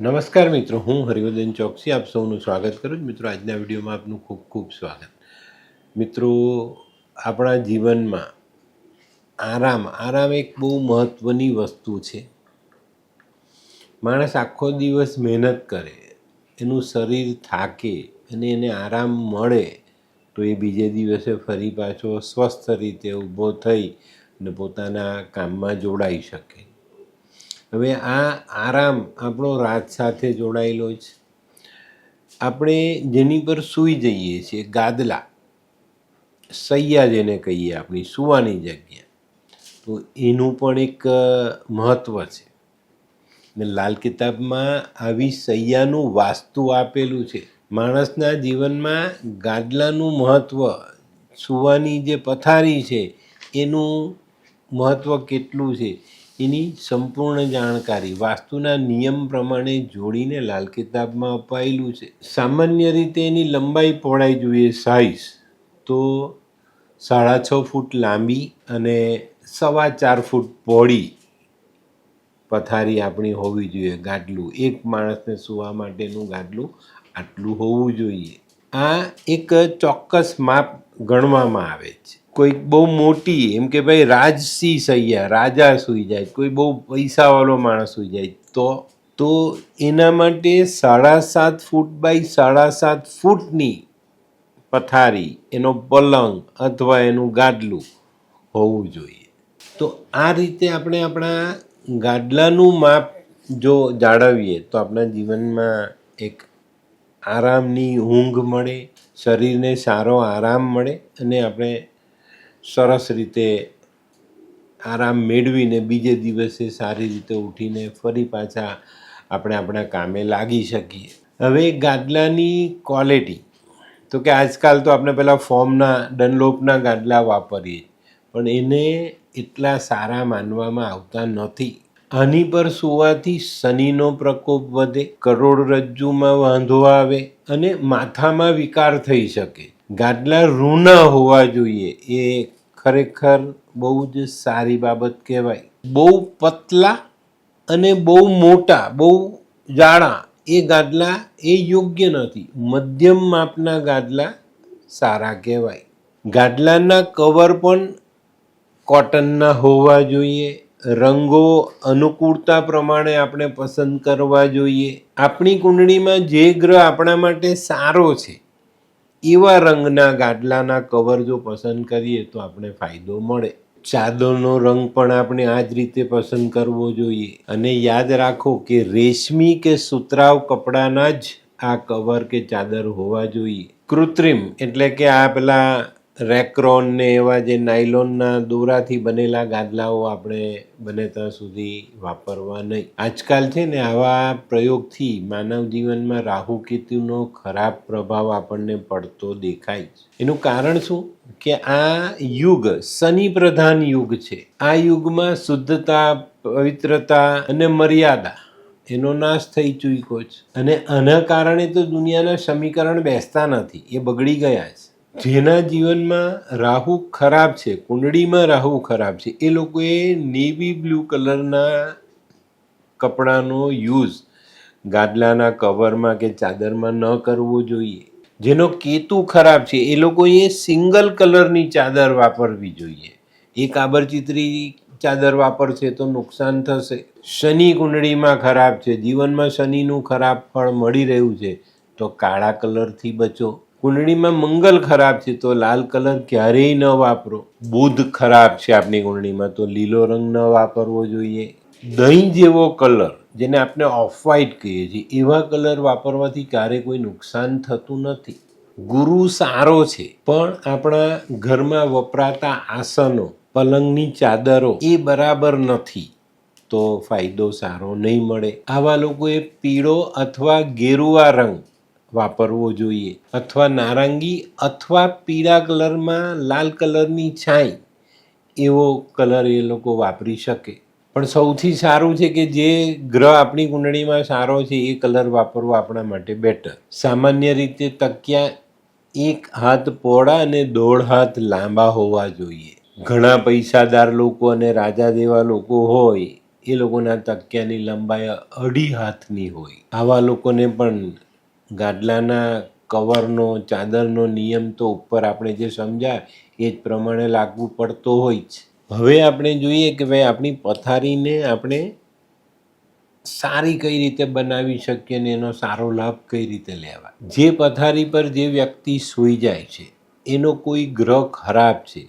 નમસ્કાર મિત્રો, હું હરિવર્ધન ચોકસી આપ સૌનું સ્વાગત કરું છું. મિત્રો, આજના વિડીયોમાં આપનું ખૂબ ખૂબ સ્વાગત. મિત્રો, આપણા જીવનમાં આરામ એક બહુ મહત્ત્વની વસ્તુ છે. માણસ આખો દિવસ મહેનત કરે, એનું શરીર થાકે અને એને આરામ મળે તો એ બીજે દિવસે ફરી પાછો સ્વસ્થ રીતે ઊભો થઈ અને પોતાના કામમાં જોડાઈ શકે. હવે આ આરામ આપણો રાત સાથે જોડાયેલો છે. આપણે જેની પર સૂઈ જઈએ છીએ, ગાદલા, સૈયા જેને કહીએ, આપણી સૂવાની જગ્યા, તો એનું પણ એક મહત્ત્વ છે. ને લાલ કિતાબમાં આવી સૈયાનું વાસ્તુ આપેલું છે. માણસના જીવનમાં ગાદલાનું મહત્ત્વ, સૂવાની જે પથારી છે એનું મહત્ત્વ કેટલું છે એની સંપૂર્ણ જાણકારી વાસ્તુના નિયમ પ્રમાણે જોડીને લાલ કિતાબમાં અપાયેલું છે. સામાન્ય રીતે એની લંબાઈ પહોળાઈ જોઈએ સાઈઝ તો 6.5 ફૂટ લાંબી અને 4.25 ફૂટ પહોળી પથારી આપણી હોવી જોઈએ. ગાદલું, એક માણસને સૂવા માટેનું ગાદલું આટલું હોવું જોઈએ. આ એક ચોક્કસ માપ ગણવામાં આવે છે. કોઈ બહુ મોટી, એમ કે ભાઈ રાજસી સૈયા, રાજા સૂઈ જાય, કોઈ બહુ પૈસાવાળો માણસ સૂઈ જાય તો એના માટે 7.5 ફૂટ બાય 7.5 ફૂટની પથારી, એનો પલંગ અથવા એનું ગાદલું હોવું જોઈએ. તો આ રીતે આપણે આપણા ગાદલાનું માપ જો જાળવીએ તો આપણા જીવનમાં એક આરામની ઊંઘ મળે, શરીરને સારો આરામ મળે અને આપણે સરસ રીતે આરામ મેળવીને બીજે દિવસે સારી રીતે ઉઠીને ફરી પાછા આપણે આપણા કામે લાગી શકીએ. હવે ગાદલાની ક્વોલિટી તો કે આજકાલ તો આપણે પેલા ફોર્મના ડનલોપના ગાદલા વાપરીએ, પણ એને એટલા સારા માનવામાં આવતા નથી. આની પર સૂવાથી શનિનો પ્રકોપ વધે, કરોડરજ્જુમાં વાંધો આવે અને માથામાં વિકાર થઈ શકે. ગાદલા રૂના હોવા જોઈએ, એ ખરેખર બહુ જ સારી બાબત કહેવાય. બહુ પતલા અને બહુ મોટા, બહુ જાડા એ ગાદલા એ યોગ્ય નથી. મધ્યમ માપના ગાદલા સારા કહેવાય. ગાદલાના કવર પણ કોટનના હોવા જોઈએ. રંગો અનુકૂળતા પ્રમાણે આપણે પસંદ કરવા જોઈએ. આપણી કુંડળીમાં જે ગ્રહ આપણા માટે સારો છે એવા રંગના ગાદલાના કવર જો પસંદ કરીએ તો આપણે ફાયદો મળે. ચાદરનો રંગ પણ આપણે આ જ રીતે પસંદ કરવો જોઈએ. અને યાદ રાખો કે રેશમી કે સુતરાઉ કપડાના જ આ કવર કે ચાદર હોવા જોઈએ. કૃત્રિમ એટલે કે આ પેલા રેક્રોન ને એવા જે નાયલોનના દોરાથી બનેલા ગાદલાઓ આપણે બને ત્યાં સુધી વાપરવા નહીં. આજકાલ છે ને આવા પ્રયોગથી માનવ જીવનમાં રાહુ કેતુનો ખરાબ પ્રભાવ આપણને પડતો દેખાય છે. એનું કારણ શું કે આ યુગ શનિ પ્રધાન યુગ છે. આ યુગમાં શુદ્ધતા, પવિત્રતા અને મર્યાદા એનો નાશ થઈ ચૂક્યો છે. અને આના કારણે તો દુનિયાના સમીકરણ બેસતા નથી, એ બગડી ગયા છે. જેના જીવનમાં રાહુ ખરાબ છે, કુંડળીમાં રાહુ ખરાબ છે, એ લોકોએ નેવી બ્લુ કલરના કપડાનો યુઝ ગાદલાના કવરમાં કે ચાદરમાં ન કરવો જોઈએ. જેનો કેતુ ખરાબ છે એ લોકોએ સિંગલ કલરની ચાદર વાપરવી જોઈએ. એ કાબરચીતરી ચાદર વાપરશે તો નુકસાન થશે. શનિ કુંડળીમાં ખરાબ છે, જીવનમાં શનિનું ખરાબ ફળ મળી રહ્યું છે તો કાળા કલરથી બચો. કુંડળીમાં મંગલ ખરાબ છે તો લાલ કલર ક્યારેય ન વાપરો. બુધ ખરાબ છે આપણી કુંડળીમાં તો લીલો રંગ ન વાપરવો જોઈએ. દહીં જેવો કલર, જેને આપણે ઓફ વ્હાઇટ કહીએ છીએ, એવા કલર વાપરવાથી ક્યારેય કોઈ નુકસાન થતું નથી. ગુરુ સારો છે પણ આપણા ઘરમાં વપરાતા આસનો, પલંગની ચાદરો એ બરાબર નથી તો ફાયદો સારો નહીં મળે. આવા લોકોએ પીળો અથવા ગેરુવા રંગ વાપરવો જોઈએ, અથવા નારંગી અથવા પીળા કલરમાં લાલ કલરની છાંય એવો કલર એ લોકો વાપરી શકે. પણ સૌથી સારું છે કે જે ગ્રહ આપણી કુંડળીમાં સારો છે એ કલર વાપરવો આપણા માટે બેટર. સામાન્ય રીતે તકિયા 1 હાથ પહોળા અને 1.5 હાથ લાંબા હોવા જોઈએ. ઘણા પૈસાદાર લોકો અને રાજા જેવા લોકો હોય એ લોકોના તકિયાની લંબાઈ 2.5 હાથની હોય. આવા લોકોને પણ ગાદલાના કવરનો ચાદરનો નિયમ તો ઉપર આપણે જે સમજાય એ જ પ્રમાણે લાગુ પડતો હોય જ. હવે આપણે જોઈએ કે ભાઈ આપણી પથારીને આપણે સારી કઈ રીતે બનાવી શકીએ ને એનો સારો લાભ કઈ રીતે લેવા. જે પથારી પર જે વ્યક્તિ સૂઈ જાય છે એનો કોઈ ગ્રહ ખરાબ છે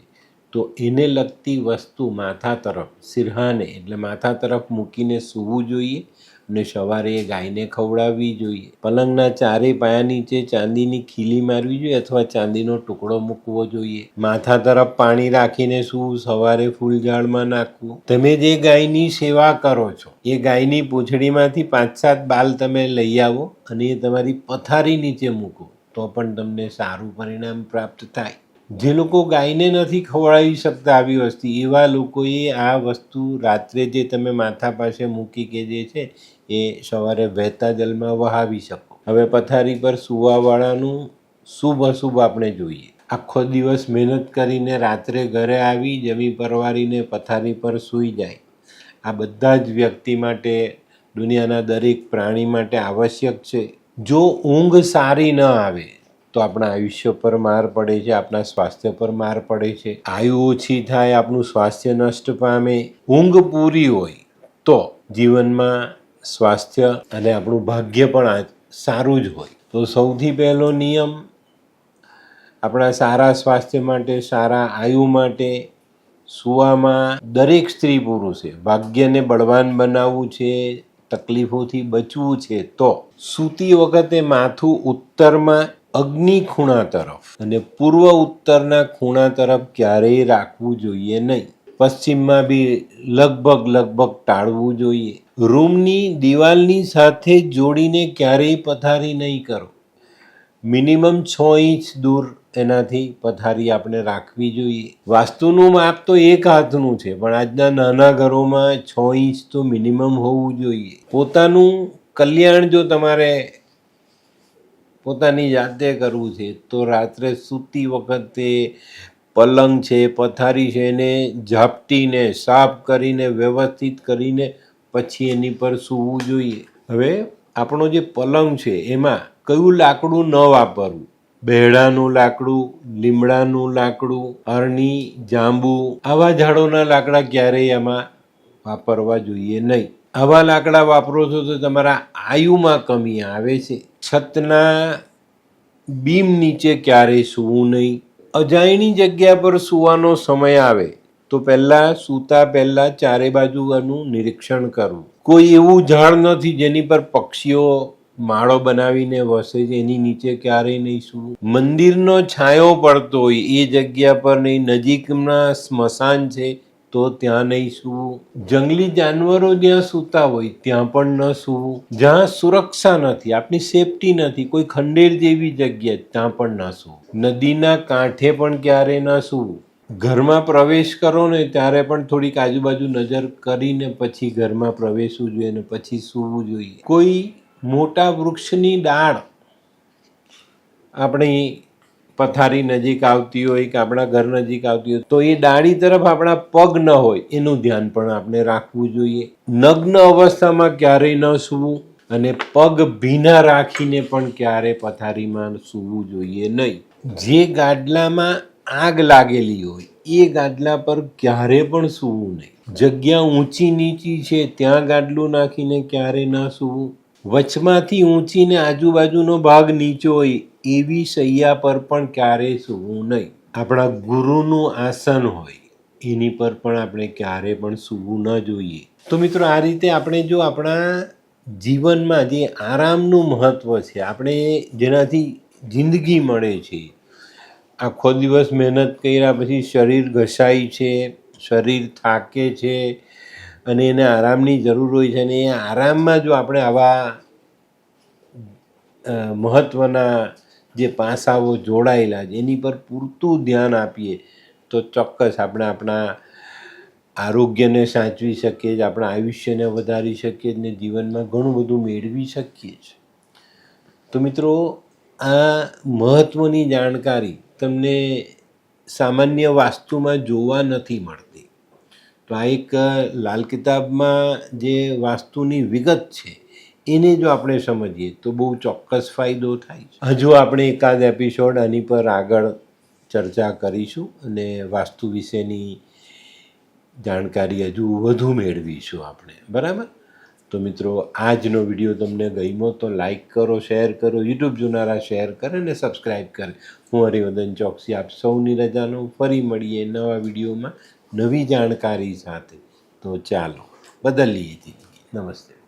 તો એને લગતી વસ્તુ માથા તરફ સિરહાને એટલે માથા તરફ મૂકીને સૂવું જોઈએ અને સવારે એ ગાયને ખવડાવવી જોઈએ. પલંગના ચારે પાયા નીચે ચાંદીની ખીલી મારવી જોઈએ અથવા ચાંદીનો ટુકડો મૂકવો જોઈએ. માથા તરફ પાણી રાખીને સૂવું, સવારે ફૂલઝાડમાં નાખવું. તમે જે ગાયની સેવા કરો છો એ ગાયની પૂંછડીમાંથી 5-7 બાલ તમે લઈ આવો અને એ તમારી પથારી નીચે મૂકો તો પણ તમને સારું પરિણામ પ્રાપ્ત થાય. જે લોકો ગાયને નથી ખવડાવી શકતા આવી વસ્તુ, એવા લોકોએ આ વસ્તુ રાત્રે જે તમે માથા પાસે મૂકી કે જે છે એ સવારે વહેતા જલમાં વહાવી શકો. હવે પથારી પર સૂવાવાળાનું શુભ અશુભ આપણે જોઈએ. આખો દિવસ મહેનત કરીને રાત્રે ઘરે આવી જમી પરવારીને પથારી પર સૂઈ જાય. આ બધા જ વ્યક્તિ માટે, દુનિયાના દરેક પ્રાણી માટે આવશ્યક છે. જો ઊંઘ સારી ન આવે તો આપણા આયુષ્ય પર માર પડે છે, આપણા સ્વાસ્થ્ય પર માર પડે છે. આયુ ઓછી થાય, આપણું સ્વાસ્થ્ય નષ્ટ પામે. ઊંઘ પૂરી હોય તો જીવનમાં સ્વાસ્થ્ય અને આપણું ભાગ્ય પણ સારું જ હોય. તો સૌથી પહેલો નિયમ આપણા સારા સ્વાસ્થ્ય માટે, સારા આયુ માટે સૂવામાં દરેક સ્ત્રી પુરુષે ભાગ્યને બળવાન બનાવવું છે, તકલીફોથી બચવું છે તો સૂતી વખતે માથું ઉત્તરમાં અગ્નિ ખૂણા તરફ અને પૂર્વ ઉત્તરના ખૂણા તરફ ક્યારેય રાખવું જોઈએ નહીં. પશ્ચિમમાં બી લગભગ ટાળવું જોઈએ. રૂમની દિવાલની સાથે જોડીને ક્યારેય પથારી નહીં કરો. મિનિમમ 6 ઇંચ દૂર એનાથી પથારી આપણે રાખવી જોઈએ. વાસ્તુનું માપ તો 1 હાથનું છે પણ આજના નાના ઘરોમાં 6 ઇંચ તો મિનિમમ હોવું જોઈએ. પોતાનું કલ્યાણ જો તમારે પોતાની જાતે કરવું છે તો રાત્રે સૂતી વખતે પલંગ છે, પથારી છે એને ઝાપટીને સાફ કરીને વ્યવસ્થિત કરીને પછી એની પર સૂવું જોઈએ. હવે આપણો જે પલંગ છે એમાં કયું લાકડું ન વાપરવું. બેહડાનું લાકડું, લીમડાનું લાકડું, અરણી, જાંબુ આવા ઝાડોના લાકડા ક્યારેય એમાં વાપરવા જોઈએ નહીં. આવા લાકડા વાપરો છો તો તમારા આયુમાં કમી આવે છે. છતના બીમ નીચે ક્યારેય સૂવું નહીં. અજાયણી જગ્યા પર સૂવાનો સમય આવે તો સૂતા પહેલા ચારે બાજુનું નિરીક્ષણ કરવું. કોઈ એવું ઝાડ નથી જેની પર પક્ષીઓ માળો બનાવીને વસે છે, એની નીચે ક્યારેય નહીં સૂવું. મંદિરનો છાંયો પડતો હોય એ જગ્યા પર નહીં. નજીકના સ્મશાન છે તો ત્યાં નહીં સૂવું. જંગલી જાનવરો જ્યાં સૂતા હોય ત્યાં પણ ન સૂવું. જ્યાં સુરક્ષા નથી, આપણી સેફટી નથી, કોઈ ખંડેર જેવી જગ્યા ત્યાં પણ ન સૂવું. નદીના કાંઠે પણ ક્યારે ન સૂવું. ઘરમાં પ્રવેશ કરો ને ત્યારે પણ થોડીક આજુબાજુ નજર કરીને પછી ઘરમાં પ્રવેશવું જોઈએ અને પછી સૂવું જોઈએ. કોઈ મોટા વૃક્ષની ડાળ આપણી પથારી નજીક આવતી હોય કે આપણા ઘર નજીક આવતી હોય તો એ ડાળી તરફ આપણા પગ ન હોય એનું ધ્યાન પણ આપણે રાખવું જોઈએ. નગ્ન અવસ્થામાં ક્યારેય ન સૂવું અને પગ ભીના રાખીને પણ ક્યારે પથારીમાં સૂવું જોઈએ નહીં. જે ગાદલામાં આગ લાગેલી હોય એ ગાદલા પર ક્યારે પણ સૂવું નહીં. જગ્યા ઊંચી નીચી છે ત્યાં ગાદલું નાખીને ક્યારે ન સૂવું. વચમાંથી ઊંચીને આજુબાજુનો ભાગ નીચો હોય એવી શૈયા પર પણ ક્યારેય સૂવું નહીં. આપણા ગુરુનું આસન હોય એની પર પણ આપણે ક્યારે પણ સૂવું ન જોઈએ. તો મિત્રો આ રીતે આપણે જો આપણા જીવનમાં જે આરામનું મહત્ત્વ છે, આપણે જેનાથી જિંદગી મળે છે, આખો દિવસ મહેનત કર્યા પછી શરીર ઘસાય છે, શરીર થાકે છે અને એને આરામની જરૂર હોય છે અને એ આરામમાં જો આપણે આવા મહત્ત્વના જે પાસાઓ જોડાયેલા છે એની પર પૂરતું ધ્યાન આપીએ તો ચોક્કસ આપણે આપણા આરોગ્યને સાચવી શકીએ છીએ, આપણા આયુષ્યને વધારી શકીએ છીએ અને જીવનમાં ઘણું બધું મેળવી શકીએ છીએ. તો મિત્રો આ મહત્ત્વની જાણકારી તમને સામાન્ય વાસ્તુમાં જોવા નથી મળતી. તો આ એક લાલ કિતાબમાં જે વાસ્તુની વિગત છે એને જો આપણે સમજીએ તો બહુ ચોક્કસ ફાયદો થાય છે. હજુ આપણે એકાદ એપિસોડ આની પર આગળ ચર્ચા કરીશું અને વાસ્તુ વિશેની જાણકારી હજુ વધુ મેળવીશું આપણે, બરાબર? તો મિત્રો, આજનો વિડીયો તમને ગમ્યો તો લાઈક કરો, શેર કરો, યુટ્યુબ જોનારા શેર કરે અને સબસ્ક્રાઈબ કરે. હું હરિવર્ધન ચોકસી આપ સૌની રજા લઉં. ફરી મળીએ નવા વિડીયોમાં નવી જાણકારી સાથે. તો ચાલો બદલીએ જિંદગી. નમસ્તે.